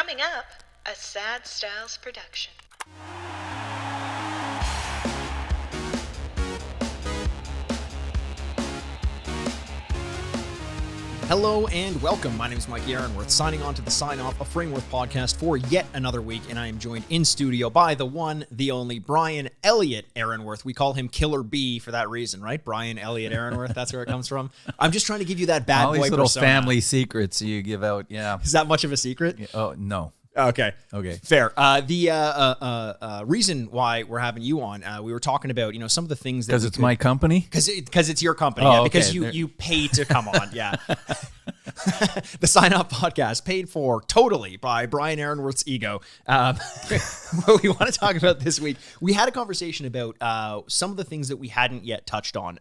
Coming up, a Sad Styles production. Hello and welcome. My name is Mike Aaronworth, signing on to the Sign Off, a Frameworth podcast for yet another week, and I am joined in studio by the one, the only, Brian Elliott Aaronworth. We call him Killer B for that reason, right? Brian Elliott Aaronworth, that's where it comes from. I'm just trying to give you that bad all boy these little persona. family secrets you give out, yeah. Is that much of a secret? Yeah. Oh, no. Okay. Fair. The reason why we're having you on, we were talking about, some of the things that Because it's my company? Because it's your company. Oh, yeah, okay. Because you pay to come on. Yeah. The Sign Up podcast paid for totally by Brian Aaronworth's ego. What we want to talk about this week, we had a conversation about some of the things that we hadn't yet touched on.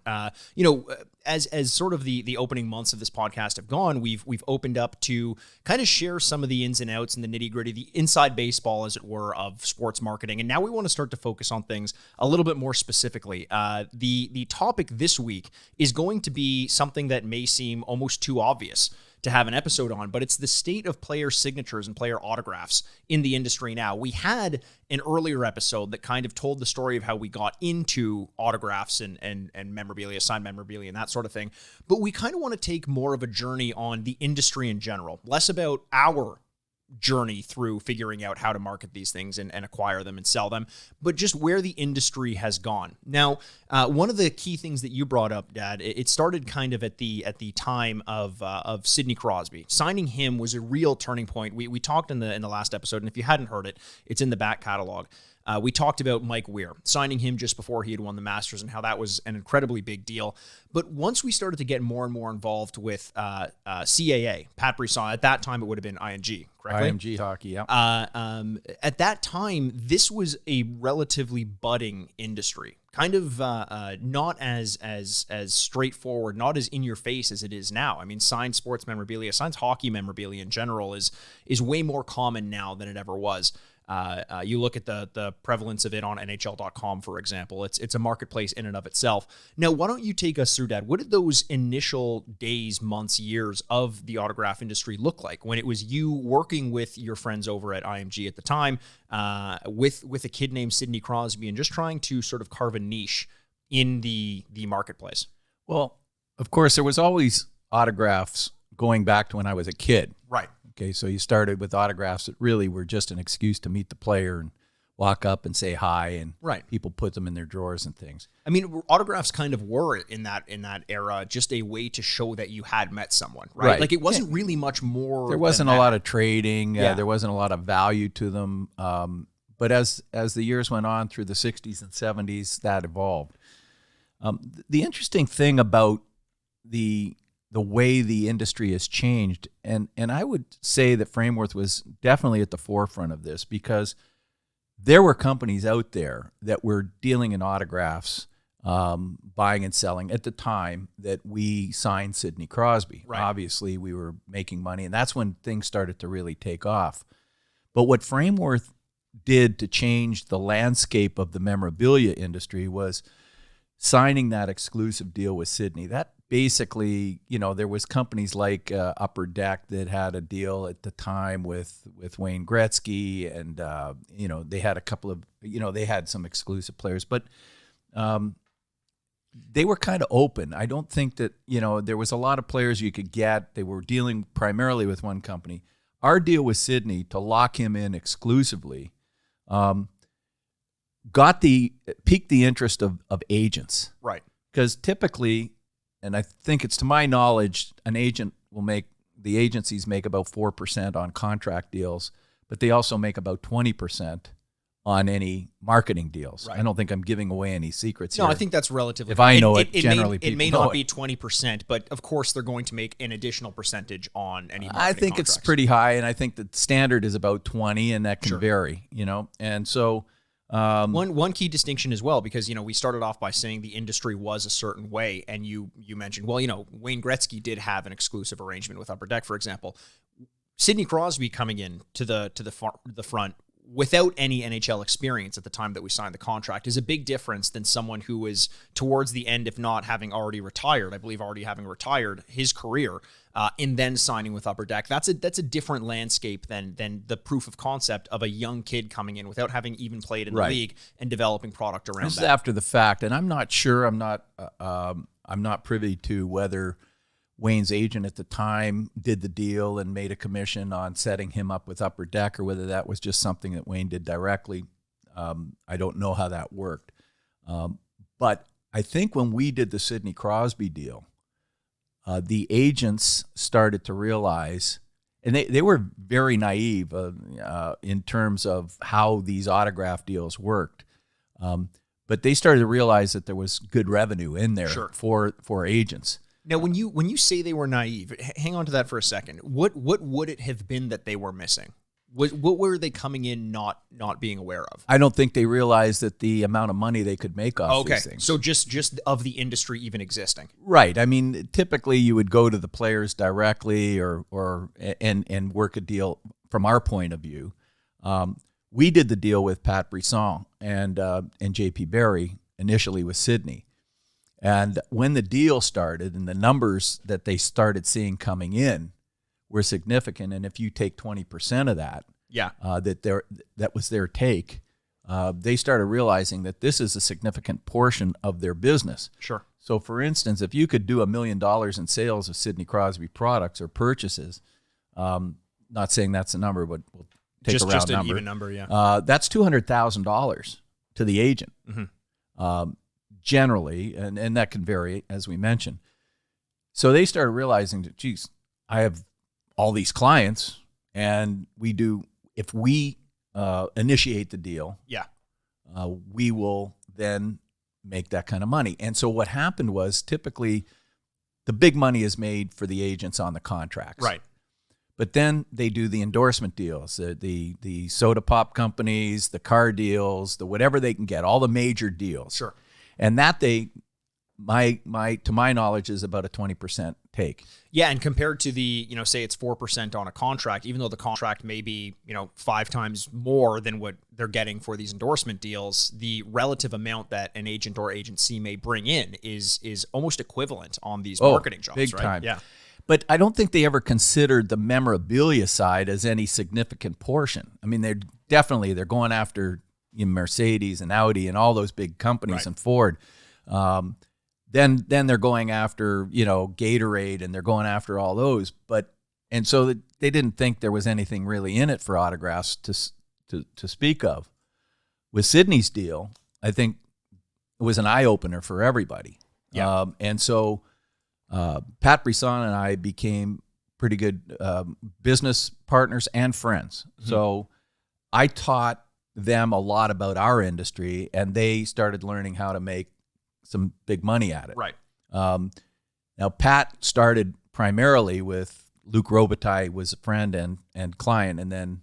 As sort of the opening months of this podcast have gone, we've opened up to kind of share some of the ins and outs and the nitty gritty, the inside baseball, as it were, of sports marketing. And now we want to start to focus on things a little bit more specifically. The topic this week is going to be something that may seem almost too obvious to have an episode on, but it's the state of player signatures and player autographs in the industry now. We had an earlier episode that kind of told the story of how we got into autographs and memorabilia, signed memorabilia, and that sort of thing. But we kind of want to take more of a journey on the industry in general, less about our journey through figuring out how to market these things and acquire them and sell them, but just where the industry has gone. Now, one of the key things that you brought up, Dad, it started kind of at the time of Sidney Crosby. Signing him was a real turning point. We talked in the last episode, and if you hadn't heard it, it's in the back catalog. We talked about Mike Weir, signing him just before he had won the Masters and how that was an incredibly big deal. But once we started to get more and more involved with CAA, Pat Brisson, at that time it would have been IMG, correctly? IMG hockey, yeah. At that time, this was a relatively budding industry, kind of not as straightforward, not as in your face as it is now. I mean, signed sports memorabilia, signed hockey memorabilia in general is way more common now than it ever was. You look at the prevalence of it on NHL.com, for example. It's a marketplace in and of itself. Now, why don't you take us through, Dad? What did those initial days, months, years of the autograph industry look like when it was you working with your friends over at IMG at the time, with a kid named Sidney Crosby, and just trying to sort of carve a niche in the marketplace? Well, of course, there was always autographs going back to when I was a kid. Right. Okay, so you started with autographs that really were just an excuse to meet the player and walk up and say hi, and people put them in their drawers and things. I mean, autographs kind of were in that era just a way to show that you had met someone, right? Like it wasn't really much more. There wasn't a lot of trading. Yeah. There wasn't a lot of value to them. But as the years went on through the 60s and 70s, that evolved. The interesting thing about the way the industry has changed, and I would say that Frameworth was definitely at the forefront of this, because there were companies out there that were dealing in autographs, buying and selling at the time that we signed Sidney Crosby. Right. Obviously, we were making money, and that's when things started to really take off. But what Frameworth did to change the landscape of the memorabilia industry was signing that exclusive deal with Sidney. That basically, there was companies like Upper Deck that had a deal at the time with Wayne Gretzky, and they had a couple of, they had some exclusive players, but they were kind of open. I don't think that, there was a lot of players you could get. They were dealing primarily with one company. Our deal with Sidney to lock him in exclusively piqued the interest of agents. Right. Because typically, and I think it's to my knowledge, the agencies make about 4% on contract deals, but they also make about 20% on any marketing deals. Right. I don't think I'm giving away any secrets No, here. I think that's relatively. If I know it, generally it may people know not it. be 20%, but of course they're going to make an additional percentage on any. I think it's pretty high, and I think the standard is about 20, and that can Sure. vary. And so. One key distinction as well, because we started off by saying the industry was a certain way, and you mentioned, Wayne Gretzky did have an exclusive arrangement with Upper Deck, for example. Sidney Crosby coming in to the front without any NHL experience at the time that we signed the contract is a big difference than someone who is towards the end, if not having already retired, I believe already having retired his career, and then signing with Upper Deck. That's a different landscape than the proof of concept of a young kid coming in without having even played in the league and developing product around this that. Is after the fact, and I'm not sure. I'm not privy to whether Wayne's agent at the time did the deal and made a commission on setting him up with Upper Deck, or whether that was just something that Wayne did directly. I don't know how that worked. But I think when we did the Sidney Crosby deal, the agents started to realize, and they were very naive in terms of how these autograph deals worked. But they started to realize that there was good revenue in there for agents. Now, when you say they were naive, hang on to that for a second. What would it have been that they were missing? What were they coming in not being aware of? I don't think they realized that the amount of money they could make off these things. So just of the industry even existing. Right. I mean, typically you would go to the players directly or work a deal from our point of view. We did the deal with Pat Brisson and JP Barry initially with Sidney. And when the deal started and the numbers that they started seeing coming in were significant, and if you take 20% of that, that was their take, they started realizing that this is a significant portion of their business. Sure. So, for instance, if you could do $1 million in sales of Sidney Crosby products or purchases, not saying that's the number, but we'll take a round just an number. even number, yeah. That's $200,000 to the agent. Mm-hmm. Generally, and that can vary, as we mentioned. So they started realizing that, geez, I have all these clients, and if we initiate the deal, we will then make that kind of money. And so what happened was, typically the big money is made for the agents on the contracts. Right. But then they do the endorsement deals, the soda pop companies, the car deals, the whatever they can get, all the major deals. Sure. And that to my knowledge, is about a 20% take. Yeah, and compared to the, say it's 4% on a contract, even though the contract may be, 5 times more than what they're getting for these endorsement deals, the relative amount that an agent or agency may bring in is almost equivalent on these marketing jobs, big right? time. Yeah. But I don't think they ever considered the memorabilia side as any significant portion. I mean, they're going after Mercedes and Audi and all those big companies, and Ford. Then they're going after, Gatorade, and they're going after all those. And so they didn't think there was anything really in it for autographs to speak of. With Sidney's deal, I think it was an eye opener for everybody. Yeah. And so Pat Brisson and I became pretty good business partners and friends. Mm-hmm. So I taught them a lot about our industry, and they started learning how to make some big money at it. Right. Now, Pat started primarily with Luc Robitaille, was a friend and client, and then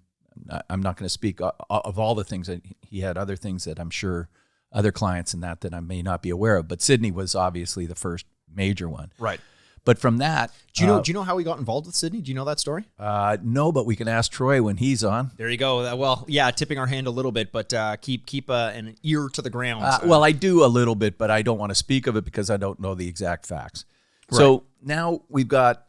I'm not going to speak of all the things that he had, other things that I'm sure other clients in that I may not be aware of, but Sidney was obviously the first major one. Right. But from that, do you know how he got involved with Sidney? Do you know that story? No, but we can ask Troy when he's on. There you go. Well, yeah, tipping our hand a little bit, but keep an ear to the ground. Well, I do a little bit, but I don't want to speak of it because I don't know the exact facts. Right. So now we've got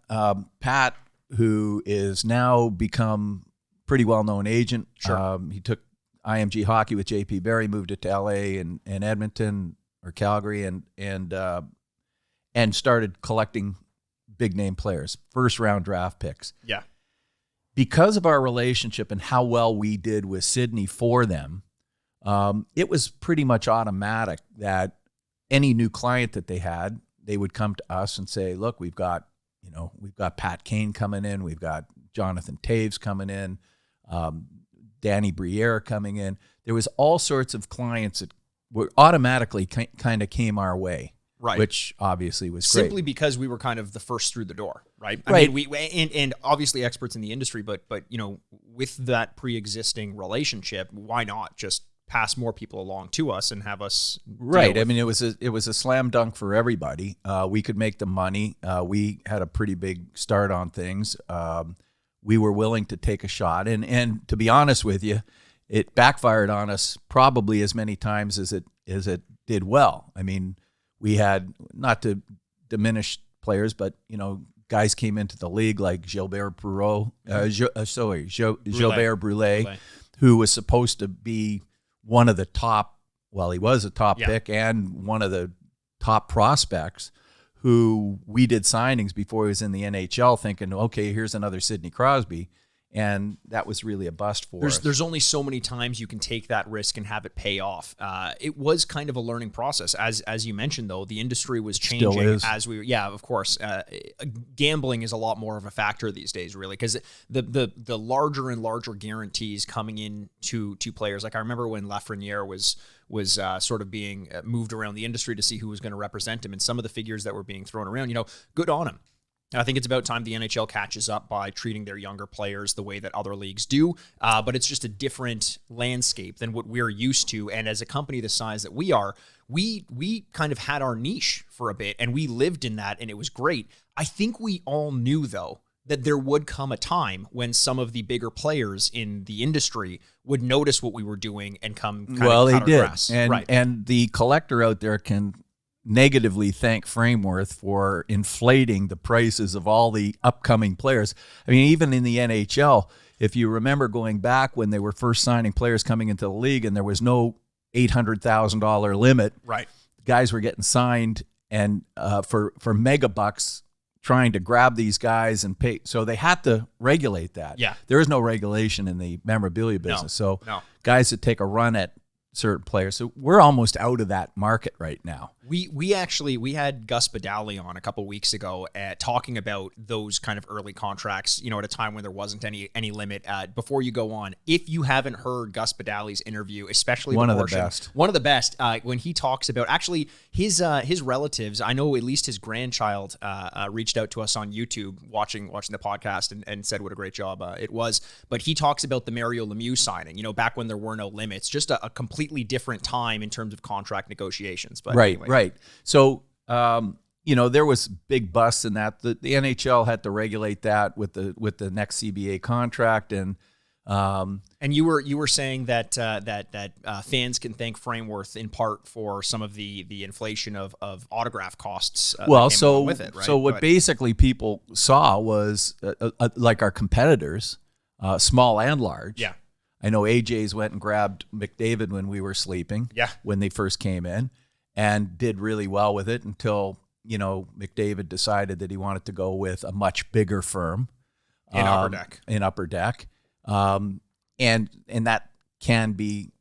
Pat, who is now become pretty well-known agent. Sure. He took IMG hockey with JP Barry, moved it to LA and Edmonton or Calgary, and started collecting big name players, first round draft picks. Yeah. Because of our relationship and how well we did with Sidney for them, it was pretty much automatic that any new client that they had, they would come to us and say, look, we've got Pat Kane coming in, we've got Jonathan Taves coming in, Danny Briere coming in. There was all sorts of clients that were automatically kind of came our way. Right. Which obviously was great. Simply because we were kind of the first through the door, right? Right. I mean, and obviously experts in the industry, but with that pre-existing relationship, why not just pass more people along to us and have us right. I mean, it was a slam dunk for everybody. We could make the money. We had a pretty big start on things. We were willing to take a shot, and to be honest with you, it backfired on us probably as many times as it did well. I mean, we had, not to diminish players, but guys came into the league like Gilbert Gilbert Brulé, who was supposed to be one of the top. Well, he was a top pick and one of the top prospects. Who we did signings before he was in the NHL, thinking, okay, here's another Sidney Crosby. And that was really a bust for us. There's only so many times you can take that risk and have it pay off. It was kind of a learning process. As you mentioned, though, the industry was changing. Still is. Of course. Gambling is a lot more of a factor these days, really, because the larger and larger guarantees coming in to players. Like I remember when Lafreniere was sort of being moved around the industry to see who was going to represent him, and some of the figures that were being thrown around, good on him. I think it's about time the NHL catches up by treating their younger players the way that other leagues do, but it's just a different landscape than what we're used to. And as a company the size that we are, we kind of had our niche for a bit, and we lived in that, and it was great. I think we all knew, though, that there would come a time when some of the bigger players in the industry would notice what we were doing and come kind of cut our grass. And the collector out there can negatively thank Frameworth for inflating the prices of all the upcoming players. I mean, even in the NHL, if you remember going back when they were first signing players coming into the league and there was no $800,000 limit, right? Guys were getting signed and for mega bucks, trying to grab these guys and pay. So they had to regulate that. Yeah. There is no regulation in the memorabilia business. Guys that take a run at certain players. So we're almost out of that market right now. We had Gus Badali on a couple weeks ago talking about those kind of early contracts, at a time when there wasn't any limit. Before you go on, if you haven't heard Gus Badali's interview, especially one of the best, when he talks about actually his relatives, I know at least his grandchild reached out to us on YouTube watching the podcast and said what a great job it was. But he talks about the Mario Lemieux signing, back when there were no limits, just a completely different time in terms of contract negotiations. But anyway. Right. So, there was big busts in that. The NHL had to regulate that with the next CBA contract, and you were saying that fans can thank Frameworth in part for some of the inflation of autograph costs. With it, right? So what basically people saw was like our competitors, small and large. Yeah. I know AJ's went and grabbed McDavid when we were sleeping. Yeah. When they first came in. And did really well with it until, McDavid decided that he wanted to go with a much bigger firm. In Upper Deck. And that can be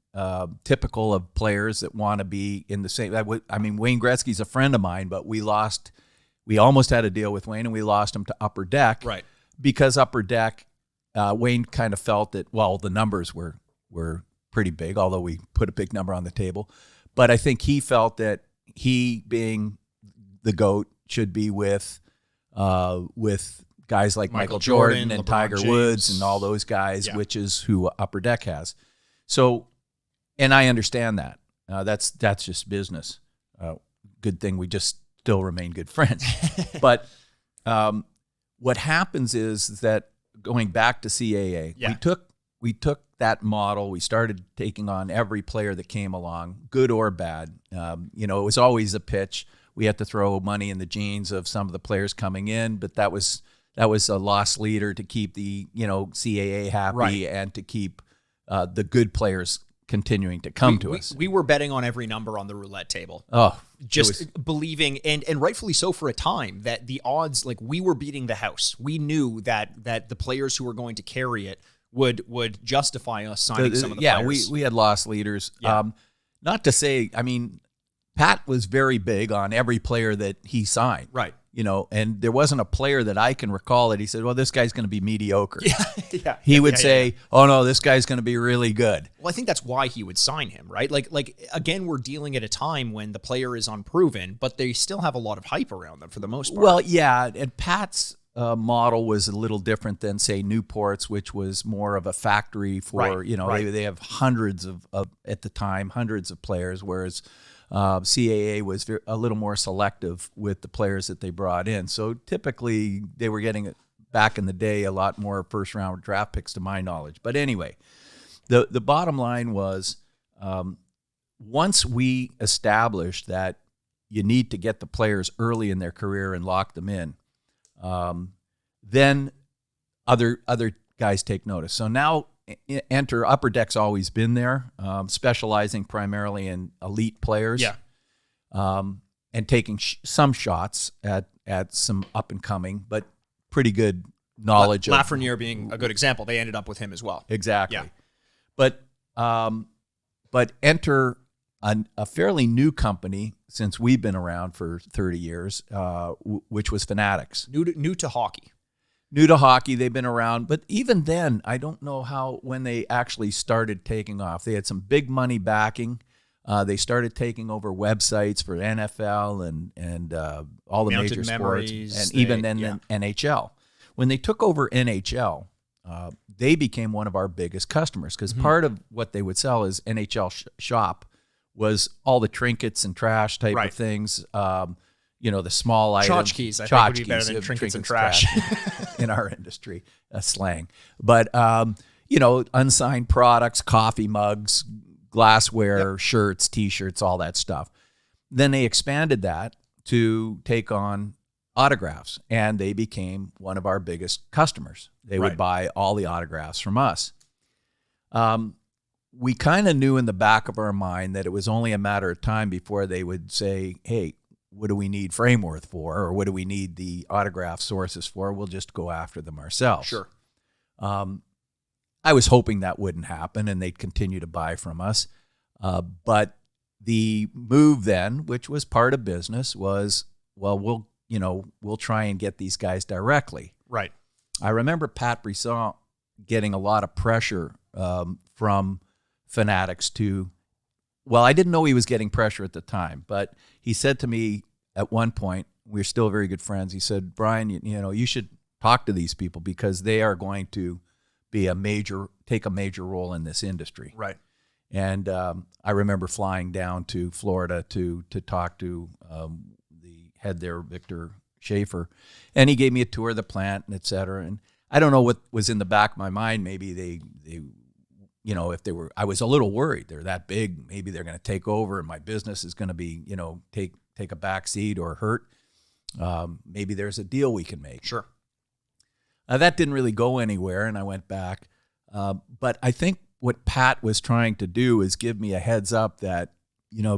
typical of players that want to be in the same. I mean, Wayne Gretzky's a friend of mine, but we almost had a deal with Wayne, and we lost him to Upper Deck. Right. Because Upper Deck, Wayne kind of felt that, the numbers were pretty big, although we put a big number on the table. But I think he felt that he, being the GOAT, should be with guys like Michael Jordan and LeBron Tiger James. Woods and all those guys, which is who Upper Deck has. So, and I understand that. That's just business. Good thing we just still remain good friends. But what happens is that going back to CAA, we took that model. We started taking on every player that came along, good or bad. It was always a pitch. We had to throw money in the jeans of some of the players coming in, but that was a loss leader to keep the CAA happy and to keep the good players continuing to come to us. We were betting on every number on the roulette table. Oh, Believing, and rightfully so for a time, that the odds, like, we were beating the house. We knew that the players who were going to carry it would justify us signing some of the players. We had lost leaders. Yeah. Not to say, I mean, Pat was very big on every player that he signed. Right. And there wasn't a player that I can recall that he said, well, this guy's going to be mediocre. Yeah. He would say, oh, no, this guy's going to be really good. Well, I think that's why he would sign him, right? Like again, we're dealing at a time when the player is unproven, but they still have a lot of hype around them for the most part. Well, yeah, and Pat's model was a little different than, say, Newport's, which was more of a factory for, they have hundreds of at the time, hundreds of players, whereas CAA was a little more selective with the players that they brought in. So typically they were getting, back in the day, a lot more first-round draft picks to my knowledge. But anyway, The bottom line was, once we established that you need to get the players early in their career and lock them in, then other guys take notice. So now enter Upper Deck's always been there, specializing primarily in elite players. Yeah. And taking some shots at some up and coming, but pretty good knowledge. Lafreniere being a good example. They ended up with him as well. Exactly. Yeah. But enter a fairly new company since we've been around for 30 years, which was Fanatics. New to hockey. New to hockey, they've been around, but even then, I don't know when they actually started taking off. They had some big money backing. They started taking over websites for NFL and all the Mounted major sports, Memories, and even then the NHL. When they took over NHL, they became one of our biggest customers because part of what they would sell is NHL shop was all the trinkets and trash type of things. The small items. Tchotchkes, I think would be better than trinkets and trash. In our industry, slang. But, unsigned products, coffee mugs, glassware, shirts, T-shirts, all that stuff. Then they expanded that to take on autographs, and they became one of our biggest customers. They would buy all the autographs from us. We kind of knew in the back of our mind that it was only a matter of time before they would say, hey, what do we need Frameworth for? Or what do we need the autograph sources for? We'll just go after them ourselves. Sure. I was hoping that wouldn't happen and they'd continue to buy from us. But the move then, which was part of business, was, well, we'll try and get these guys directly. Right. I remember Pat Brisson getting a lot of pressure from Fanatics I didn't know he was getting pressure at the time, but he said to me at one point, we're still very good friends. He said, Brian, you should talk to these people because they are going to be take a major role in this industry. Right. And I remember flying down to Florida to talk to the head there, Victor Schaefer, and he gave me a tour of the plant and et cetera. And I don't know what was in the back of my mind. Maybe they I was a little worried. They're that big. Maybe they're going to take over and my business is going to be, take a back seat or hurt. Maybe there's a deal we can make. Sure. That didn't really go anywhere, and I went back. But I think what Pat was trying to do is give me a heads up that,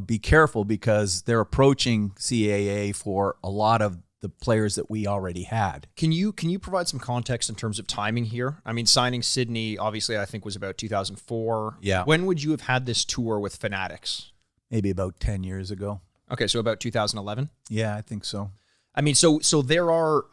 be careful because they're approaching CAA for a lot of the players that we already had. Can you provide some context in terms of timing here? I mean, signing Sidney, obviously, I think was about 2004. Yeah. When would you have had this tour with Fanatics? Maybe about 10 years ago. Okay, so about 2011? Yeah, I think so. I mean, so there are...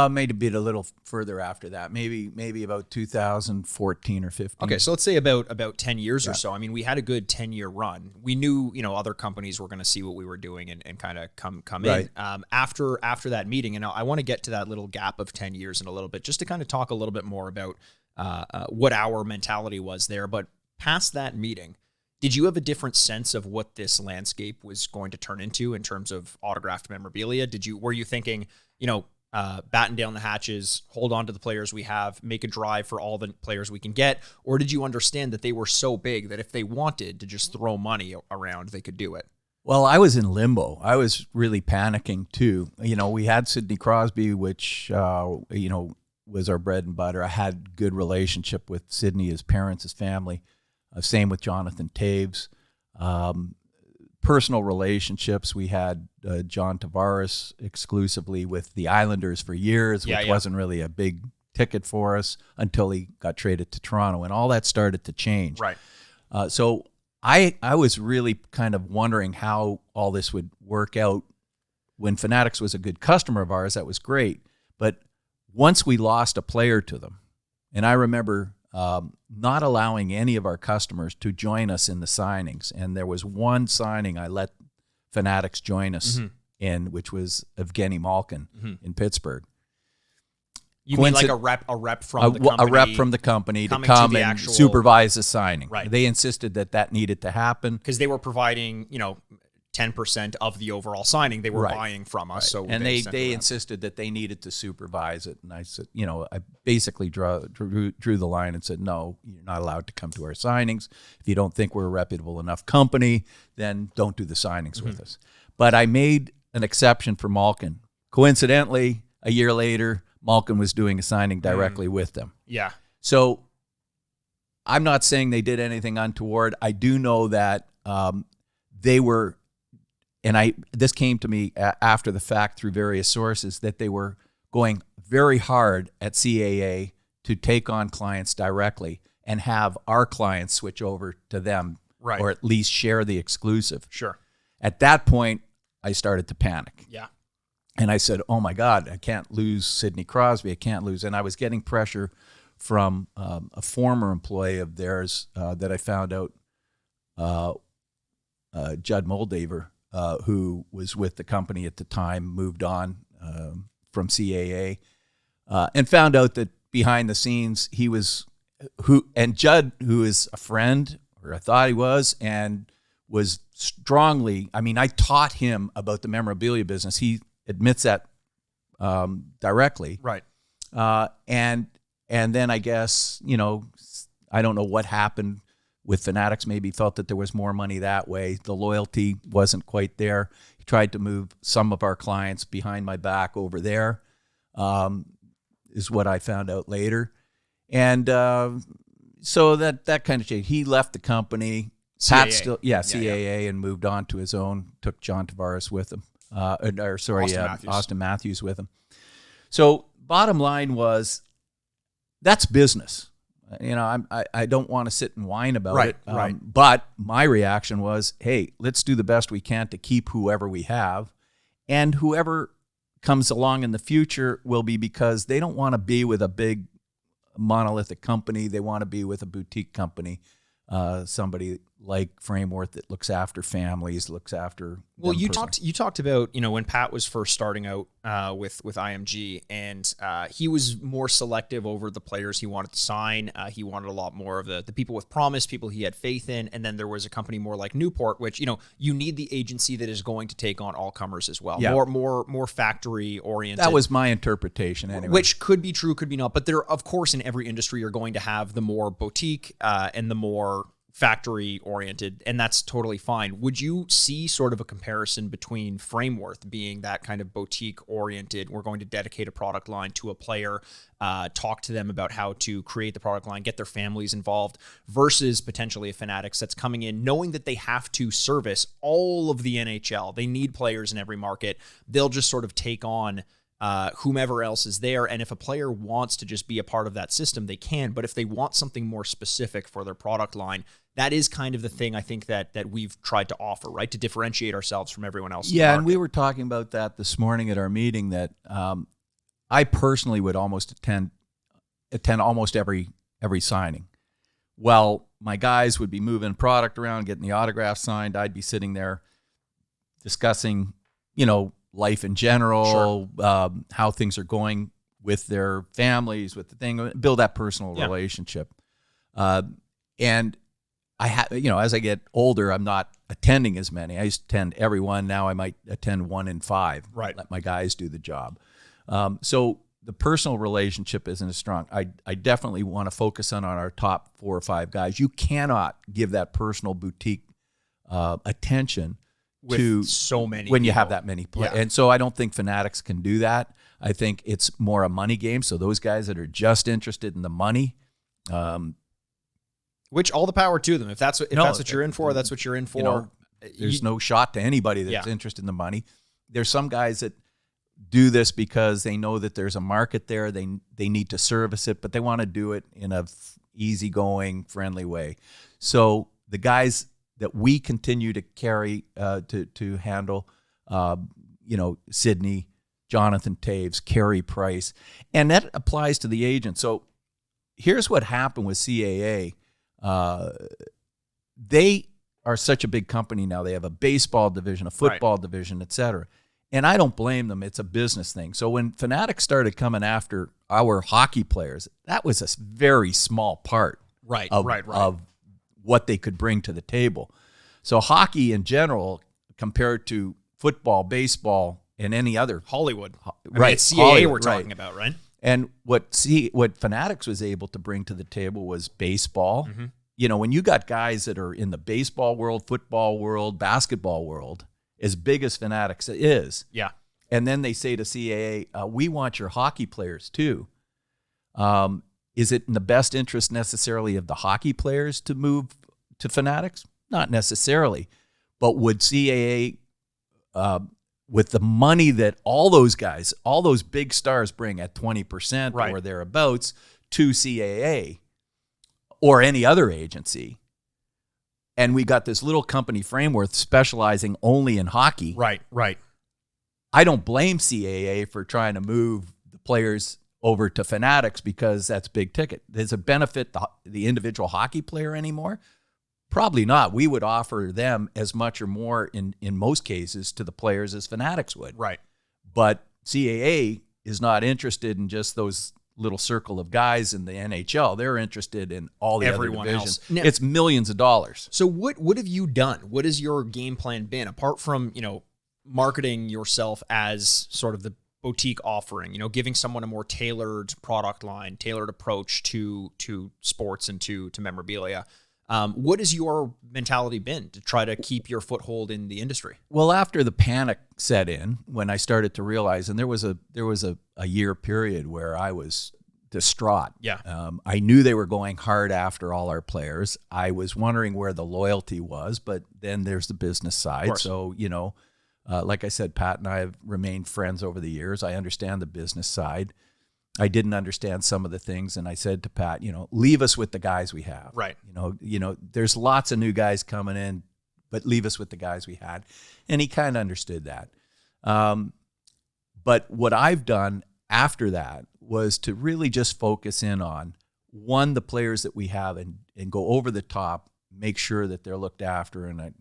maybe a little further after that. Maybe about 2014 or 15. Okay, so let's say about 10 years or so. I mean, we had a good 10-year run. We knew, other companies were going to see what we were doing and kind of come in. After that meeting, and I want to get to that little gap of 10 years in a little bit, just to kind of talk a little bit more about what our mentality was there. But past that meeting, did you have a different sense of what this landscape was going to turn into in terms of autographed memorabilia? Were you thinking, batten down the hatches, hold on to the players we have, make a drive for all the players we can get? Or did you understand that they were so big that if they wanted to just throw money around, they could do it? Well, I was in limbo. I was really panicking too. We had Sidney Crosby, which, was our bread and butter. I had good relationship with Sidney, his parents, his family. Same with Jonathan Taves. Personal relationships. We had John Tavares exclusively with the Islanders for years, which wasn't really a big ticket for us until he got traded to Toronto, and all that started to change. Right. So I was really kind of wondering how all this would work out. When Fanatics was a good customer of ours, that was great. But once we lost a player to them, and I remember not allowing any of our customers to join us in the signings. And there was one signing I let Fanatics join us in, which was Evgeny Malkin in Pittsburgh. You mean like a rep from the company? A rep from the company to come and supervise the signing. Right. They insisted that needed to happen. Because they were providing, 10% of the overall signing. They were buying from us. So and they insisted that they needed to supervise it. And I said, I basically drew the line and said, no, you're not allowed to come to our signings. If you don't think we're a reputable enough company, then don't do the signings with us. But I made an exception for Malkin. Coincidentally, a year later, Malkin was doing a signing directly with them. Yeah. So I'm not saying they did anything untoward. I do know that they were, and this came to me after the fact through various sources, that they were going very hard at CAA to take on clients directly and have our clients switch over to them, or at least share the exclusive. Sure. At that point, I started to panic. Yeah. And I said, oh my God, I can't lose Sidney Crosby. I can't lose. And I was getting pressure from a former employee of theirs that I found out, Judd Moldaver, who was with the company at the time, moved on from CAA, and found out that behind the scenes he was Judd, who is a friend, or I thought he was, and was strongly, I taught him about the memorabilia business. He admits that directly. Right. And then I guess, I don't know what happened with Fanatics. Maybe felt that there was more money that way. The loyalty wasn't quite there. He tried to move some of our clients behind my back over there, is what I found out later. And so that kind of changed. He left the company. CAA. CAA, and moved on to his own, took John Tavares with him. Austin Matthews with him. So bottom line was, that's business. I don't want to sit and whine about it. But my reaction was, hey, let's do the best we can to keep whoever we have. And whoever comes along in the future will be because they don't want to be with a big monolithic company. They want to be with a boutique company, somebody like Frameworth that looks after families, looks after. Well, you talked about, when Pat was first starting out with IMG, and he was more selective over the players he wanted to sign. He wanted a lot more of the people with promise, people he had faith in, and then there was a company more like Newport, which you need the agency that is going to take on all comers as well. Yeah. More factory oriented. That was my interpretation anyway. Which could be true, could be not. But there, of course, in every industry, you're going to have the more boutique and the more factory oriented, and that's totally fine. Would you see sort of a comparison between Frameworth being that kind of boutique oriented, we're going to dedicate a product line to a player, talk to them about how to create the product line, get their families involved, versus potentially a Fanatics that's coming in knowing that they have to service all of the NHL. They need players in every market. They'll just sort of take on whomever else is there. And if a player wants to just be a part of that system, they can. But if they want something more specific for their product line, that is kind of the thing I think that we've tried to offer, right? To differentiate ourselves from everyone else. Yeah, and we were talking about that this morning at our meeting, that I personally would almost attend almost every signing. Well, my guys would be moving product around, getting the autograph signed. I'd be sitting there discussing, life in general, sure, how things are going with their families, with the thing, build that personal relationship. And I as I get older, I'm not attending as many. I used to attend every one. Now I might attend 1 in 5. Right. Let my guys do the job. So the personal relationship isn't as strong. I definitely want to focus on our top 4 or 5 guys. You cannot give that personal boutique attention with so many when people. You have that many players. Yeah. And so I don't think Fanatics can do that. I think it's more a money game. So those guys that are just interested in the money, which all the power to them. If that's what you're in for, that's what you're in for. There's no shot to anybody that's interested in the money. There's some guys that do this because they know that there's a market there. They need to service it, but they want to do it in a easygoing, friendly way. So the guys that we continue to carry to handle, Sidney, Jonathan Taves, Carey Price, and that applies to the agent. So here's what happened with CAA. They are such a big company now. They have a baseball division, a football division, et cetera. And I don't blame them. It's a business thing. So when Fanatics started coming after our hockey players, that was a very small part of what they could bring to the table. So hockey in general compared to football, baseball, and any other Hollywood. I mean, right, it's CAA Hollywood, we're talking right. about, right? And what Fanatics was able to bring to the table was baseball. Mm-hmm. You know, when you got guys that are in the baseball world, football world, basketball world, as big as Fanatics is, Yeah. and then they say to CAA, we want your hockey players too. Is it in the best interest necessarily of the hockey players to move to Fanatics? Not necessarily. But would CAA, with the money that all those guys, all those big stars bring at 20% Right. or thereabouts to CAA or any other agency, and we got this little company, Frameworth, specializing only in hockey. Right. I don't blame CAA for trying to move the players over to Fanatics because that's big ticket. Does it benefit the individual hockey player anymore? Probably not. We would offer them as much or more in most cases to the players as Fanatics would. Right. But CAA is not interested in just those little circle of guys in the NHL. They're interested in all the Everyone other divisions. else. Now, it's millions of dollars. So what have you done? What has your game plan been apart from, marketing yourself as sort of the boutique offering, giving someone a more tailored product line, tailored approach to sports and to memorabilia? What has your mentality been to try to keep your foothold in the industry? Well, after the panic set in, when I started to realize, and there was a year period where I was distraught. Yeah. I knew they were going hard after all our players. I was wondering where the loyalty was, but then there's the business side. So, like I said, Pat and I have remained friends over the years. I understand the business side. I didn't understand some of the things, and I said to Pat, leave us with the guys we have. Right. There's lots of new guys coming in, but leave us with the guys we had. And he kind of understood that. But what I've done after that was to really just focus in on, one, the players that we have and go over the top, make sure that they're looked after. And,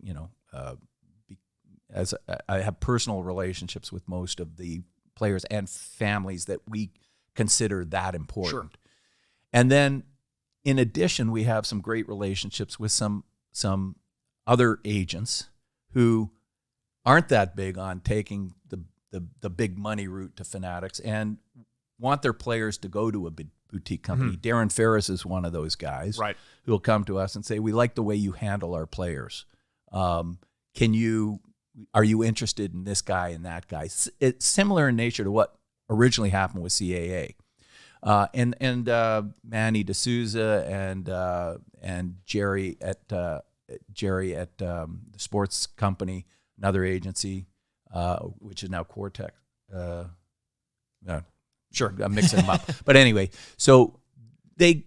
as I have personal relationships with most of the players and families that we consider that important. Sure. And then in addition, we have some great relationships with some other agents who aren't that big on taking the big money route to Fanatics and want their players to go to a boutique company. Mm-hmm. Darren Ferris is one of those guys, Right. who will come to us and say, we like the way you handle our players. Are you interested in this guy and that guy? It's similar in nature to what originally happened with CAA. And Manny D'Souza and Jerry at the sports company, another agency, which is now Cortex. Sure. I'm mixing them up. But anyway, so they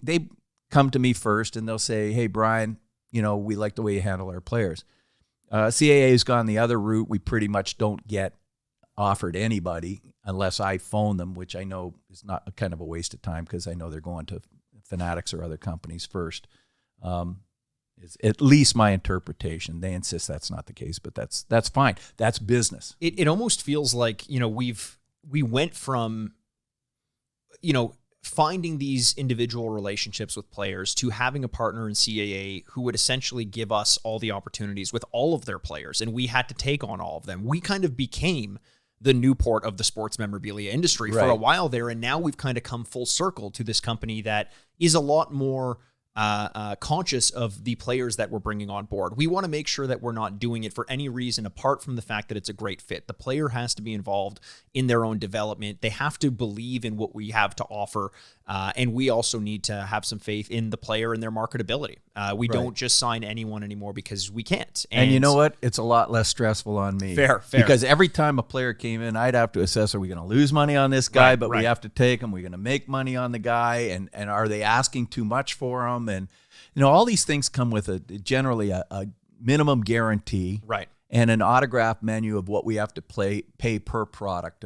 come to me first and they'll say, hey, Brian, we like the way you handle our players. CAA has gone the other route. We pretty much don't get offered anybody unless I phone them, which I know is not kind of a waste of time because I know they're going to Fanatics or other companies first. It's at least my interpretation. They insist that's not the case, but that's fine. That's business. It almost feels like, we went from, finding these individual relationships with players to having a partner in CAA who would essentially give us all the opportunities with all of their players, and we had to take on all of them. We kind of became the Newport of the sports memorabilia industry for a while there, and now we've kind of come full circle to this company that is a lot more conscious of the players that we're bringing on board. We want to make sure that we're not doing it for any reason apart from the fact that it's a great fit. The player has to be involved in their own development. They have to believe in what we have to offer. And we also need to have some faith in the player and their marketability. We don't just sign anyone anymore because we can't. And you know what? It's a lot less stressful on me. Fair. Because every time a player came in, I'd have to assess, are we going to lose money on this guy? But we have to take him. We're going to make money on the guy. And are they asking too much for him? And, all these things come with generally a minimum guarantee. Right. And an autograph menu of what we have to pay per product.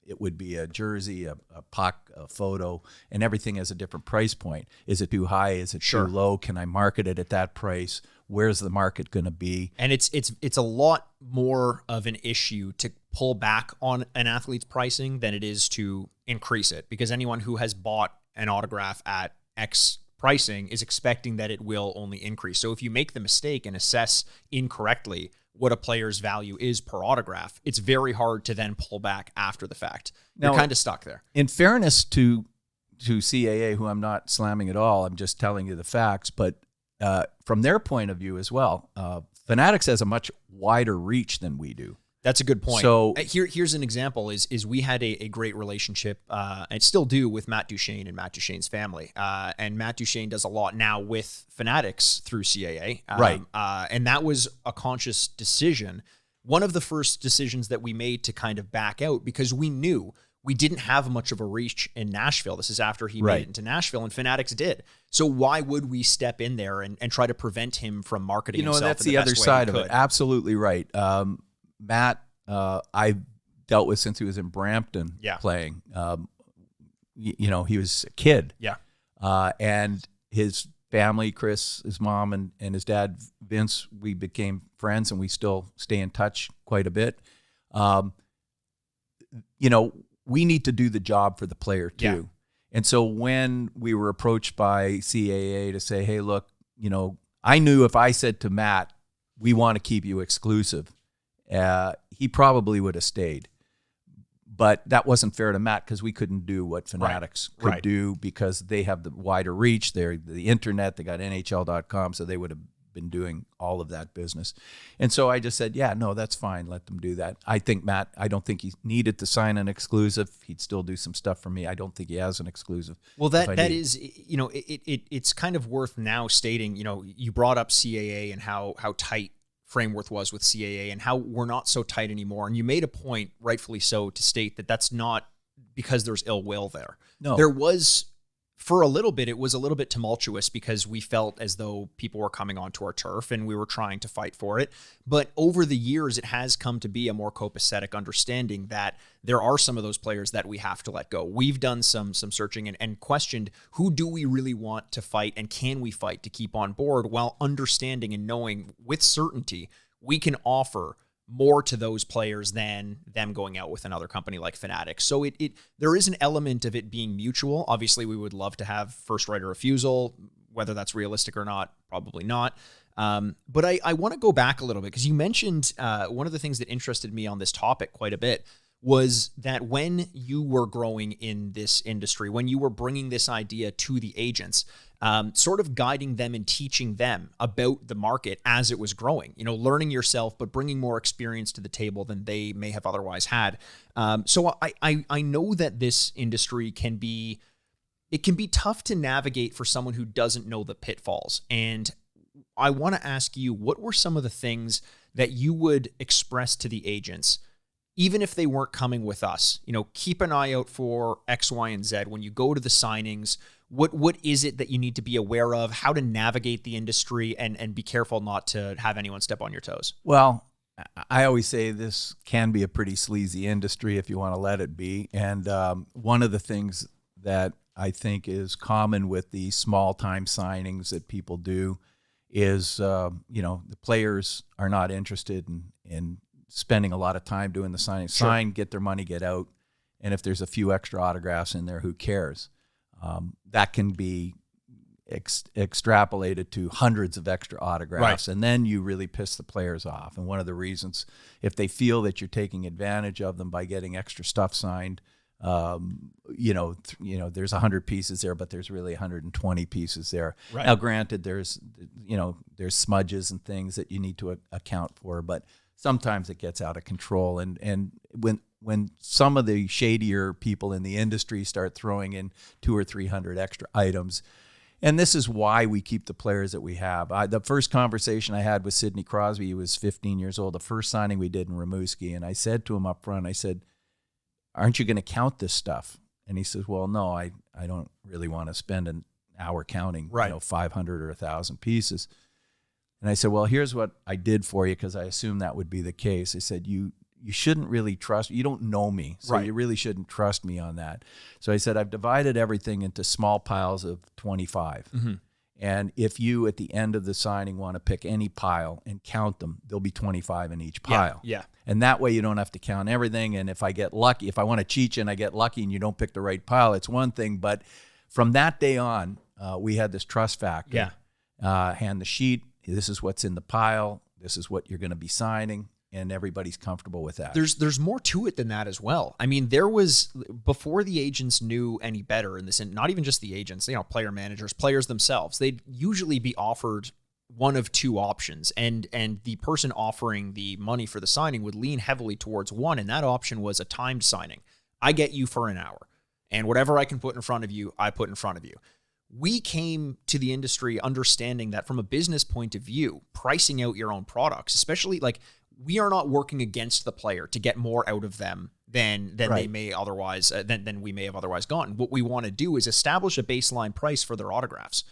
It would be a jersey, a puck, a photo, and everything has a different price point. Is it too high? Is it too low? Can I market it at that price? Where's the market going to be? And it's a lot more of an issue to pull back on an athlete's pricing than it is to increase it, because anyone who has bought an autograph at X pricing is expecting that it will only increase. So if you make the mistake and assess incorrectly, what a player's value is per autograph, it's very hard to then pull back after the fact. Now, You're kind of stuck there. In fairness to CAA, who I'm not slamming at all, I'm just telling you the facts, but from their point of view as well, Fanatics has a much wider reach than we do. That's a good point. So here's an example: is we had a great relationship, and still do, with Matt Duchesne and Matt Duchesne's family. And Matt Duchesne does a lot now with Fanatics through CAA, right? And that was a conscious decision. One of the first decisions that we made to kind of back out, because we knew we didn't have much of a reach in Nashville. This is after he made it into Nashville, and Fanatics did. So why would we step in there and try to prevent him from marketing himself? That's the other side of it. Absolutely right. Matt, I've dealt with since he was in Brampton playing. He was a kid. Yeah. And his family, Chris, his mom, and his dad, Vince, we became friends, and we still stay in touch quite a bit. We need to do the job for the player too. Yeah. And so when we were approached by CAA to say, hey, look, I knew if I said to Matt, we want to keep you exclusive, he probably would have stayed. But that wasn't fair to Matt, because we couldn't do what Fanatics could do, because they have the wider reach. They're the internet. They got NHL.com, so they would have been doing all of that business. And so I just said, yeah, no, that's fine. Let them do that. I think Matt, I don't think he needed to sign an exclusive. He'd still do some stuff for me. I don't think he has an exclusive. Well, that is, it's kind of worth now stating, you brought up CAA and how tight Frameworth was with CAA and how we're not so tight anymore. And you made a point, rightfully so, to state that that's not because there's ill will there. No. There was, for a little bit, it was a little bit tumultuous because we felt as though people were coming onto our turf and we were trying to fight for it. But over the years, it has come to be a more copacetic understanding that there are some of those players that we have to let go. We've done some searching and questioned, who do we really want to fight, and can we fight to keep on board, while understanding and knowing with certainty we can offer more to those players than them going out with another company like Fanatics. So there is an element of it being mutual. Obviously, we would love to have first right of refusal. Whether that's realistic or not, probably not. But I want to go back a little bit, because you mentioned one of the things that interested me on this topic quite a bit was that when you were growing in this industry, when you were bringing this idea to the agents, sort of guiding them and teaching them about the market as it was growing, learning yourself, but bringing more experience to the table than they may have otherwise had. So I know that this industry can be tough to navigate for someone who doesn't know the pitfalls. And I want to ask you, what were some of the things that you would express to the agents, even if they weren't coming with us? Keep an eye out for X, Y, and Z when you go to the signings. What is it that you need to be aware of? How to navigate the industry and be careful not to have anyone step on your toes? Well, I always say this can be a pretty sleazy industry if you want to let it be. And one of the things that I think is common with the small time signings that people do is, the players are not interested in spending a lot of time doing the signing. Sure. Sign, get their money, get out. And if there's a few extra autographs in there, who cares? That can be extrapolated to hundreds of extra autographs, and then you really piss the players off. And one of the reasons, if they feel that you're taking advantage of them by getting extra stuff signed, there's 100 pieces there, but there's really 120 pieces there. Right. Now, granted, there's smudges and things that you need to account for, but sometimes it gets out of control. And when some of the shadier people in the industry start throwing in 200 or 300 extra items, and this is why we keep the players that we have. The first conversation I had with Sidney Crosby, he was 15 years old, the first signing we did in Rimouski, and I said to him up front, I said, aren't you going to count this stuff? And he says, well, no, I don't really want to spend an hour counting 500 or 1,000 pieces. And I said, well, here's what I did for you, because I assumed that would be the case. I said, you shouldn't really trust, you don't know me, so you really shouldn't trust me on that. So I said, I've divided everything into small piles of 25. Mm-hmm. And if you, at the end of the signing, want to pick any pile and count them, there'll be 25 in each pile. Yeah. And that way you don't have to count everything. And if I get lucky, if I want to cheat you and I get lucky and you don't pick the right pile, it's one thing. But from that day on, we had this trust factor. Yeah. Hand the sheet. This is what's in the pile. this is what you're going to be signing, and everybody's comfortable with that. There's more to it than that as well. I mean, there was, before the agents knew any better in this, and not even just the agents, player managers, players themselves, they'd usually be offered one of two options, and the person offering the money for the signing would lean heavily towards one, and that option was a timed signing. I get you for an hour, and whatever I can put in front of you, I put in front of you. We came to the industry understanding that from a business point of view, pricing out your own products, especially like, we are not working against the player to get more out of them than they may otherwise than we may have otherwise gotten. What we want to do is establish a baseline price for their autographs.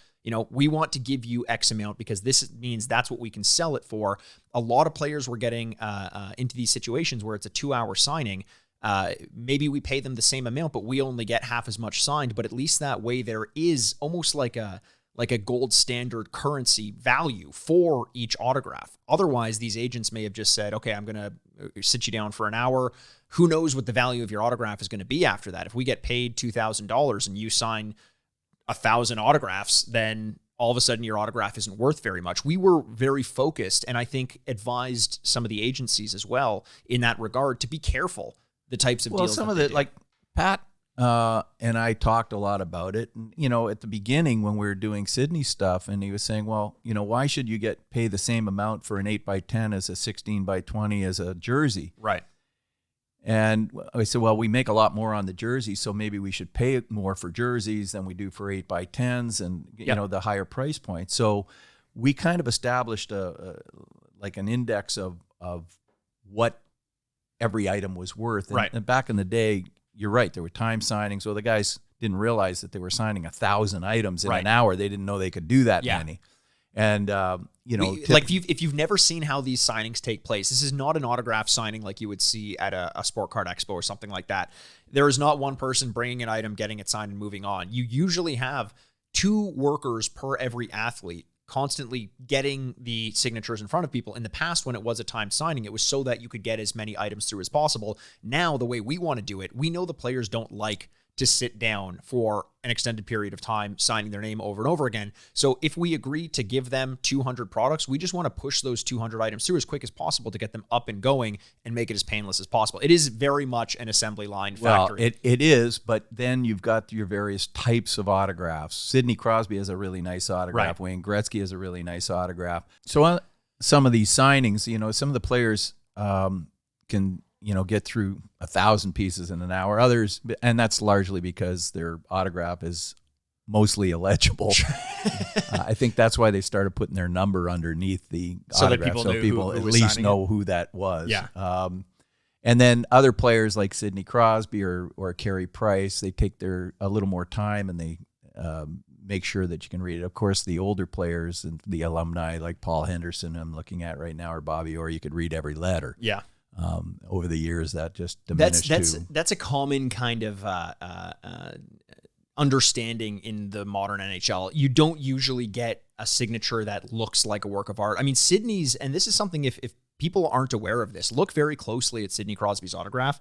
We want to give you X amount because this means that's what we can sell it for. A lot of players were getting into these situations where it's a 2-hour signing. Maybe we pay them the same amount, but we only get half as much signed. But at least that way there is almost like a gold standard currency value for each autograph. Otherwise, these agents may have just said, okay, I'm going to sit you down for an hour. Who knows what the value of your autograph is going to be after that? If we get paid $2,000 and you sign 1,000 autographs, then all of a sudden your autograph isn't worth very much. We were very focused, and I think advised some of the agencies as well in that regard to be careful the types of deals. Well, some of the, like Pat and I talked a lot about it. And, at the beginning when we were doing Sidney stuff, and he was saying, well, why should you pay the same amount for an 8x10 as a 16x20 as a jersey? Right. And I said, well, we make a lot more on the jersey, so maybe we should pay more for jerseys than we do for 8x10s and, the higher price point. So we kind of established like an index of what every item was worth. And, right. And back in the day, you're right, there were time signings. So the guys didn't realize that they were signing 1,000 items in an hour. They didn't know they could do that many. And, like if you've never seen how these signings take place, this is not an autograph signing like you would see at a sport card expo or something like that. There is not one person bringing an item, getting it signed, and moving on. You usually have 2 workers per every athlete constantly getting the signatures in front of people. In the past, when it was a timed signing, it was so that you could get as many items through as possible. Now, the way we want to do it, we know the players don't like to sit down for an extended period of time signing their name over and over again. So if we agree to give them 200 products, we just want to push those 200 items through as quick as possible to get them up and going and make it as painless as possible. It is very much an assembly line factory. Well, it is, but then you've got your various types of autographs. Sidney Crosby has a really nice autograph. Right. Wayne Gretzky has a really nice autograph. So on some of these signings, some of the players can get through 1,000 pieces in an hour. Others, and that's largely because their autograph is mostly illegible. I think that's why they started putting their number underneath the autograph, so people at least know who that was. Yeah. And then other players like Sidney Crosby or Carey Price, they take a little more time and they make sure that you can read it. Of course, the older players and the alumni like Paul Henderson I'm looking at right now, or Bobby Orr, you could read every letter. Yeah. Over the years, that just diminished. That's a common kind of understanding in the modern NHL. You don't usually get a signature that looks like a work of art. I mean, Sidney's, and this is something if people aren't aware of this, look very closely at Sidney Crosby's autograph.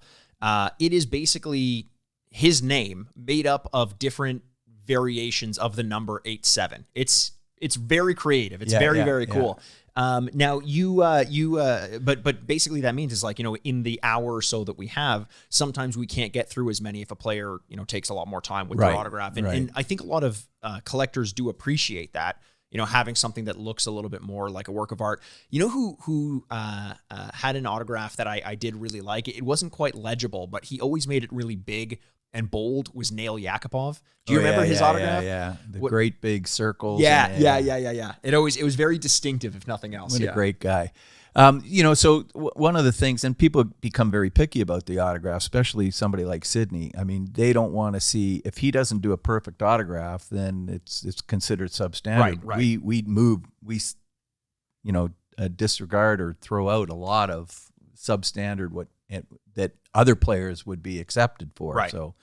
It is basically his name made up of different variations of the number 87. It's very creative. It's very cool. Now but basically that means is like, in the hour or so that we have, sometimes we can't get through as many if a player, takes a lot more time with their autograph. And I think a lot of collectors do appreciate that, having something that looks a little bit more like a work of art. Who had an autograph that I did really like? It wasn't quite legible, but he always made it really big and bold, was Nail Yakupov. Do you remember his autograph? Yeah. Great big circles. Yeah. It was very distinctive, if nothing else. What a great guy. So one of the things, and people become very picky about the autograph, especially somebody like Sidney. I mean, they don't want to see, if he doesn't do a perfect autograph, then it's considered substandard. Right. We disregard or throw out a lot of substandard that other players would be accepted for. Right. So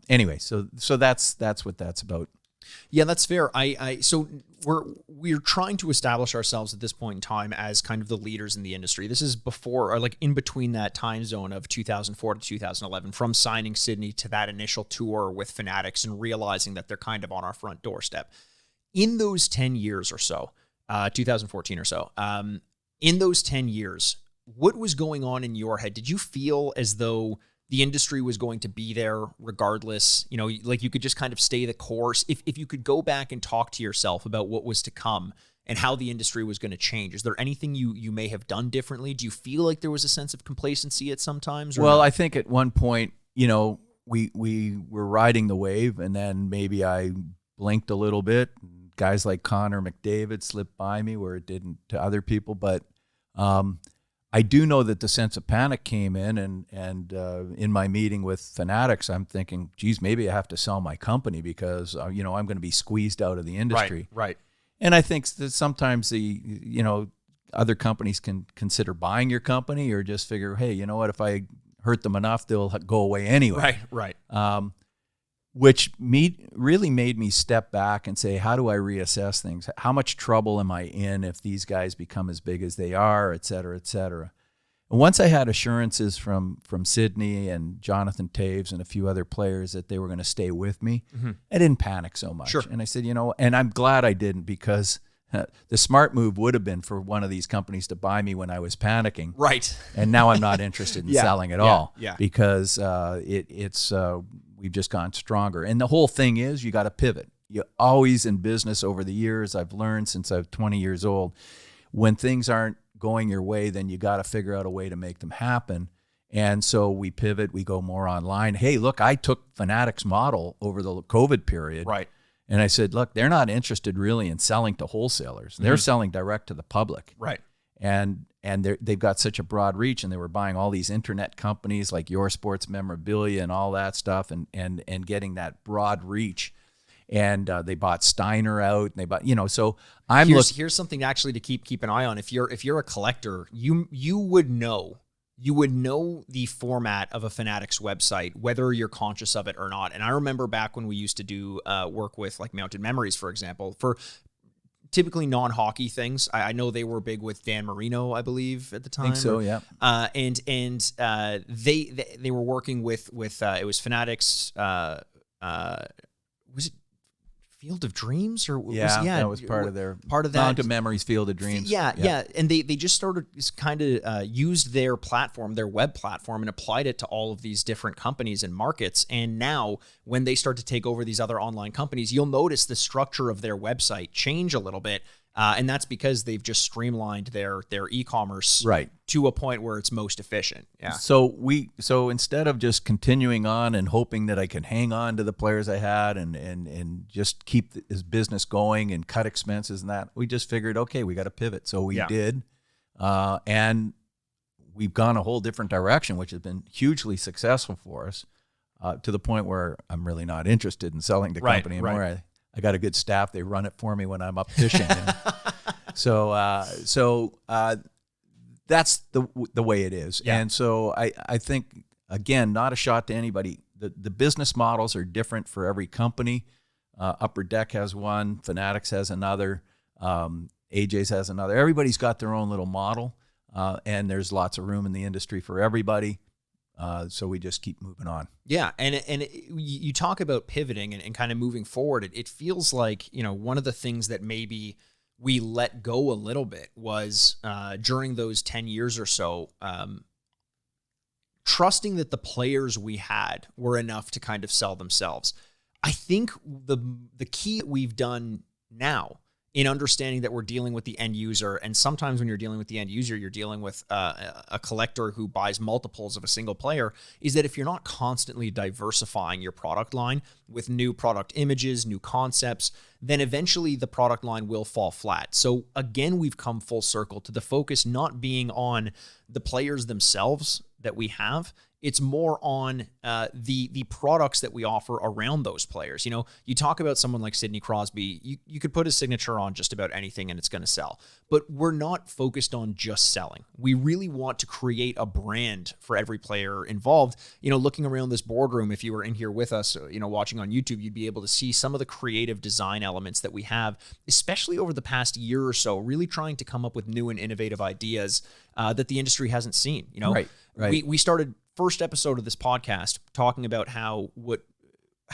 anyway, so that's what that's about. Yeah, that's fair. So we're trying to establish ourselves at this point in time as kind of the leaders in the industry. This is before, or like in between that time zone of 2004 to 2011, from signing Sidney to that initial tour with Fanatics and realizing that they're kind of on our front doorstep. In those 10 years or so, 2014 or so, in those 10 years, what was going on in your head? Did you feel as though the industry was going to be there regardless? You know, like you could just kind of stay the course. If you could go back and talk to yourself about what was to come and how the industry was going to change, is there anything you may have done differently? Do you feel like there was a sense of complacency at some times? Or Well, no? I think at one point, you know, we were riding the wave, and then maybe I blinked a little bit. Guys like Connor McDavid slipped by me where it didn't to other people. But I do know that the sense of panic came in, and in my meeting with Fanatics, I'm thinking, geez, maybe I have to sell my company because, you know, I'm going to be squeezed out of the industry. Right. And I think that sometimes other companies can consider buying your company, or just figure, hey, you know what, if I hurt them enough, they'll go away anyway. Right. Which really made me step back and say, how do I reassess things? How much trouble am I in if these guys become as big as they are, et cetera, et cetera? And once I had assurances from Sidney and Jonathan Taves and a few other players that they were going to stay with me, I didn't panic so much. Sure. And I said, you know, and I'm glad I didn't, because the smart move would have been for one of these companies to buy me when I was panicking. Right. And now I'm not interested in selling at all. Yeah. Because we've just gone stronger. And the whole thing is, you got to pivot. You always, in business over the years, I've learned since I'm 20 years old, when things aren't going your way, then you got to figure out a way to make them happen. And so we pivot, we go more online. Hey, look, I took Fanatics model over the COVID period. Right. And I said, look, they're not interested really in selling to wholesalers. They're selling direct to the public. Right. And they've got such a broad reach, and they were buying all these internet companies like Your Sports Memorabilia and all that stuff, and getting that broad reach. And they bought Steiner out, and they bought, you know, so here's something actually to keep an eye on. If you're a collector, you would know the format of a Fanatics website, whether you're conscious of it or not. And I remember back when we used to do work with like Mounted Memories, for example, for typically non-hockey things. I know they were big with Dan Marino, I believe, at the time. I think so, yeah. They were working with it was Fanatics. Was it Field of Dreams, or that was part of that. Mounted Memories, Field of Dreams. Yeah. And they just started kind of used their platform, their web platform, and applied it to all of these different companies and markets. And now when they start to take over these other online companies, you'll notice the structure of their website change a little bit. And that's because they've just streamlined their e-commerce to a point where it's most efficient. Yeah. So instead of just continuing on and hoping that I can hang on to the players I had and just keep his business going and cut expenses and that, we just figured, okay, we got to pivot. So we did, and we've gone a whole different direction, which has been hugely successful for us, to the point where I'm really not interested in selling the company anymore. I got a good staff. They run it for me when I'm up fishing. So that's the way it is. Yeah. And so I think, again, not a shot to anybody. The business models are different for every company. Upper Deck has one. Fanatics has another. AJ's has another. Everybody's got their own little model, and there's lots of room in the industry for everybody. So we just keep moving on. Yeah, and you talk about pivoting and kind of moving forward. It feels like, you know, one of the things that maybe we let go a little bit was during those 10 years or so, trusting that the players we had were enough to kind of sell themselves. I think the key that we've done now in understanding that we're dealing with the end user, and sometimes when you're dealing with the end user, you're dealing with a collector who buys multiples of a single player, is that if you're not constantly diversifying your product line with new product images, new concepts, then eventually the product line will fall flat. So again, we've come full circle to the focus not being on the players themselves that we have. It's more on the products that we offer around those players. You know, you talk about someone like Sidney Crosby, you could put his signature on just about anything and it's going to sell. But we're not focused on just selling. We really want to create a brand for every player involved. You know, looking around this boardroom, if you were in here with us, you know, watching on YouTube, you'd be able to see some of the creative design elements that we have, especially over the past year or so, really trying to come up with new and innovative ideas that the industry hasn't seen. You know, right. We started first episode of this podcast talking about how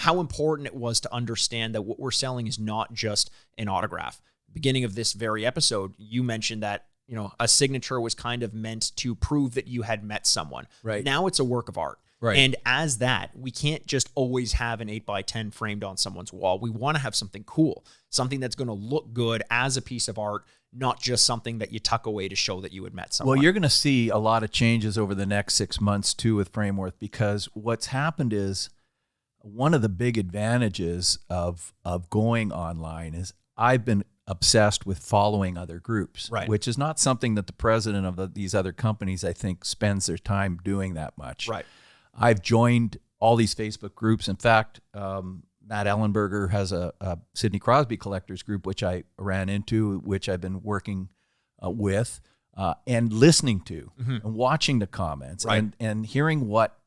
important it was to understand that what we're selling is not just an autograph. Beginning of this very episode, you mentioned that a signature was kind of meant to prove that you had met someone. Right. Now it's a work of art. Right. And as that, we can't just always have an 8x10 framed on someone's wall. We want to have something cool, something that's going to look good as a piece of art, not just something that you tuck away to show that you had met someone. Well, you're going to see a lot of changes over the next 6 months too with Frameworth, because what's happened is one of the big advantages of going online is I've been obsessed with following other groups, right, which is not something that the president of these other companies, I think, spends their time doing that much. Right. I've joined all these Facebook groups. In fact, Matt Ellenberger has a Sidney Crosby collectors group, which I ran into, which I've been working with and listening to and watching the comments, right, and hearing what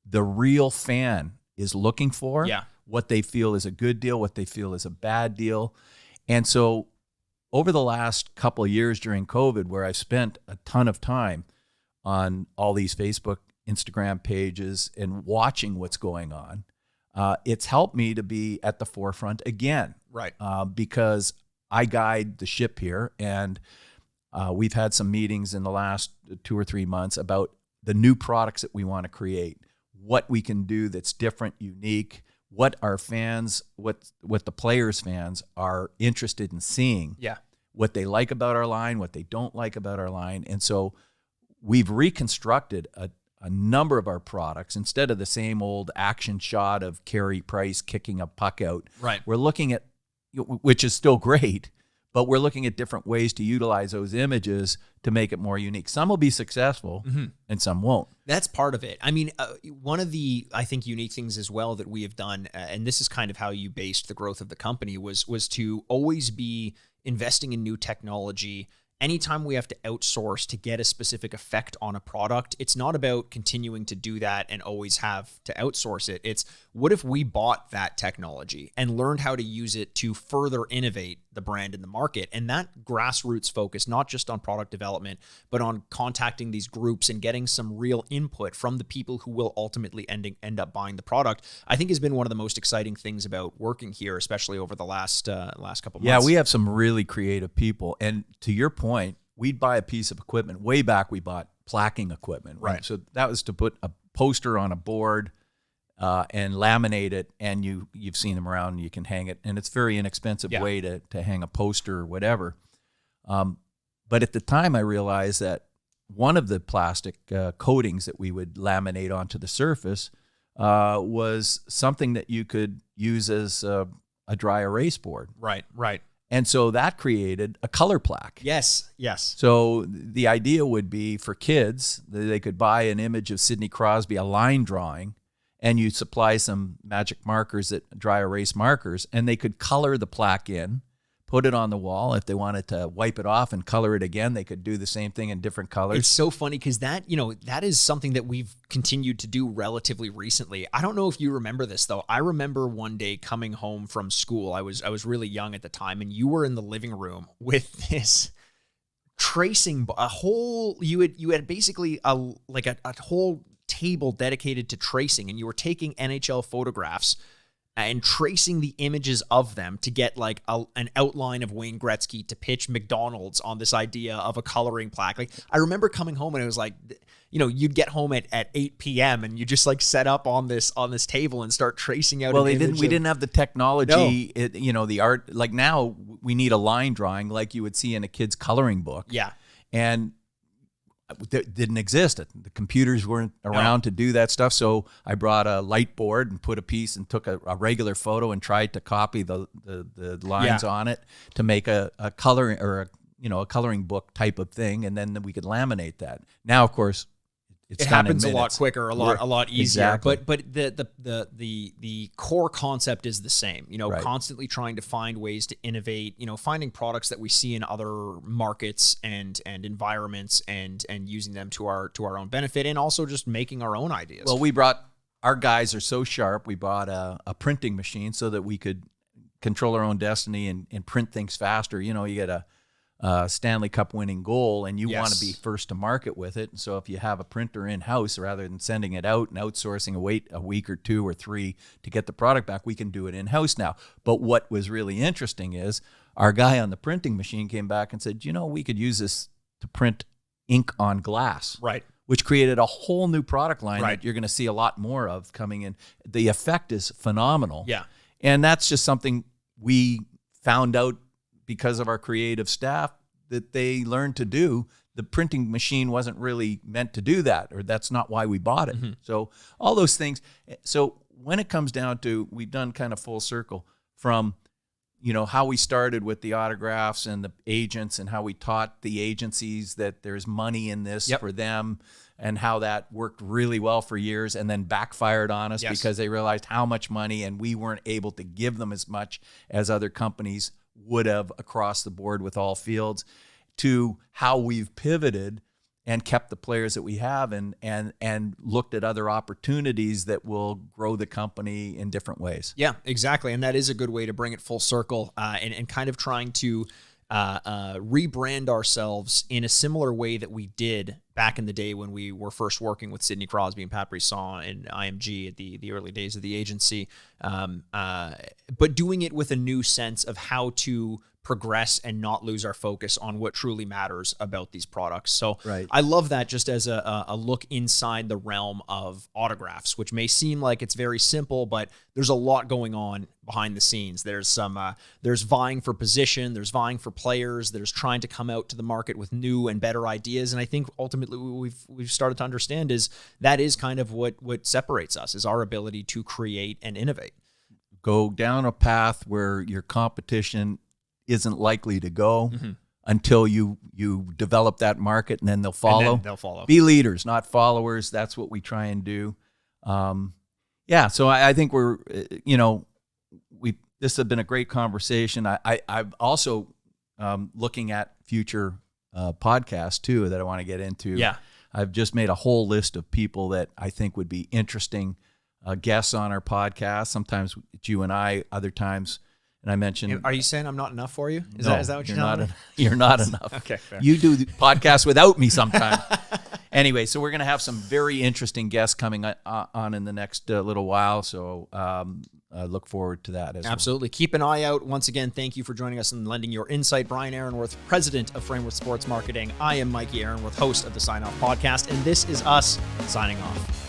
the real fan is looking for, what they feel is a good deal, what they feel is a bad deal. And so over the last couple of years during COVID, where I've spent a ton of time on all these Facebook, Instagram pages and watching what's going on, it's helped me to be at the forefront again. Right. Because I guide the ship here, and we've had some meetings in the last 2 or 3 months about the new products that we want to create, what we can do that's different, unique, what our fans, what the players' fans are interested in seeing, what they like about our line, what they don't like about our line. And so we've reconstructed a number of our products. Instead of the same old action shot of Carey Price kicking a puck out, right, we're looking at, which is still great, but we're looking at different ways to utilize those images to make it more unique. Some will be successful and some won't. That's part of it. I mean, one of the, I think, unique things as well that we have done, and this is kind of how you based the growth of the company, was to always be investing in new technology. Anytime we have to outsource to get a specific effect on a product, it's not about continuing to do that and always have to outsource it. It's what if we bought that technology and learned how to use it to further innovate the brand in the market? And that grassroots focus, not just on product development, but on contacting these groups and getting some real input from the people who will ultimately end up buying the product, I think has been one of the most exciting things about working here, especially over the last couple months. Yeah, we have some really creative people. And to your point, we'd buy a piece of equipment. Way back, we bought plaquing equipment. Right. So that was to put a poster on a board and laminate it, and you've seen them around, and you can hang it, and it's a very inexpensive way to hang a poster or whatever. But at the time, I realized that one of the plastic coatings that we would laminate onto the surface was something that you could use as a dry erase board. Right, right. And so that created a color plaque. Yes, yes. So the idea would be for kids, they could buy an image of Sidney Crosby, a line drawing, and you supply some magic markers, that dry erase markers, and they could color the plaque in, put it on the wall. If they wanted to wipe it off and color it again, they could do the same thing in different colors. It's so funny because that is something that we've continued to do relatively recently. I don't know if you remember this though. I remember one day coming home from school. I was really young at the time, and you were in the living room with this tracing you had basically a whole table dedicated to tracing, and you were taking NHL photographs and tracing the images of them to get like an outline of Wayne Gretzky to pitch McDonald's on this idea of a coloring plaque. Like, I remember coming home and it was like, you'd get home at 8 p.m. and you just like set up on this table and start tracing out. Well, we didn't have the technology, the art. Like now we need a line drawing like you would see in a kid's coloring book. Yeah. And that didn't exist. The computers weren't around to do that stuff. So I brought a light board and put a piece and took a regular photo and tried to copy the lines on it to make a coloring or a coloring book type of thing, and then we could laminate that. Now, of course, it happens a lot quicker, a lot easier. Exactly. But the core concept is the same. Right. Constantly trying to find ways to innovate. Finding products that we see in other markets and environments and using them to our own benefit, and also just making our own ideas. Well, our guys are so sharp. We bought a printing machine so that we could control our own destiny and print things faster. You get a Stanley Cup winning goal, and you want to be first to market with it. And so if you have a printer in-house, rather than sending it out and outsourcing a week or 2 or 3 to get the product back, we can do it in-house now. But what was really interesting is our guy on the printing machine came back and said, we could use this to print ink on glass. Right. Which created a whole new product line Right. that you're going to see a lot more of coming in. The effect is phenomenal. Yeah. And that's just something we found out because of our creative staff that they learned to do. The printing machine wasn't really meant to do that, or that's not why we bought it. So all those things. So when it comes down to, we've done kind of full circle from, how we started with the autographs and the agents, and how we taught the agencies that there's money in this for them, and how that worked really well for years and then backfired on us because they realized how much money, and we weren't able to give them as much as other companies would have across the board with all fields, to how we've pivoted and kept the players that we have, and looked at other opportunities that will grow the company in different ways. Yeah, exactly. And that is a good way to bring it full circle, and kind of trying to rebrand ourselves in a similar way that we did back in the day when we were first working with Sidney Crosby and Pat Brisson and IMG at the early days of the agency, but doing it with a new sense of how to progress and not lose our focus on what truly matters about these products. So I love that, just as a look inside the realm of autographs, which may seem like it's very simple, but there's a lot going on behind the scenes. There's there's vying for position, there's vying for players, there's trying to come out to the market with new and better ideas. And I think ultimately what we've started to understand is that is kind of what separates us, is our ability to create and innovate. Go down a path where your competition isn't likely to go until you develop that market, and then they'll follow. And then they'll follow. Be leaders, not followers. That's what we try and do. So I think we're, this has been a great conversation. I'm also looking at future podcasts too that I want to get into. Yeah. I've just made a whole list of people that I think would be interesting guests on our podcast. Sometimes it's you and I, other times. And I mentioned, Are you saying I'm not enough for you? Is no, that what you're telling me? You're not enough. Okay, fair. You do the podcast without me sometime. Anyway, so we're going to have some very interesting guests coming on in the next little while. So I look forward to that as Absolutely. Keep an eye out. Once again, thank you for joining us and lending your insight. Brian Aaronworth, president of Frameworth Sports Marketing. I am Mikey Aaronworth, host of the Sign Off Podcast, and this is us signing off.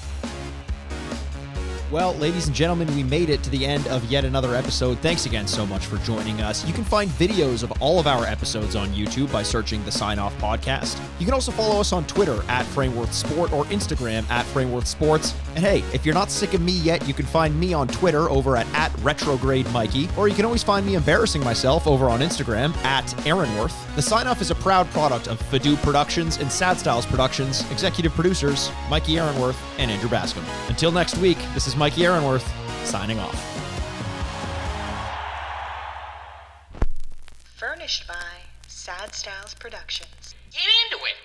Well, ladies and gentlemen, we made it to the end of yet another episode. Thanks again so much for joining us. You can find videos of all of our episodes on YouTube by searching the Sign Off Podcast. You can also follow us on Twitter at Frameworth Sport or Instagram at Frameworth Sports. And hey, if you're not sick of me yet, you can find me on Twitter over at Retrograde Mikey, or you can always find me embarrassing myself over on Instagram at Aaronworth. The Sign Off is a proud product of Fadoo Productions and Sad Styles Productions. Executive producers Mikey Aaronworth and Andrew Bascom. Until next week, this is Mikey Aaronworth signing off. Furnished by Sad Styles Productions. Get into it.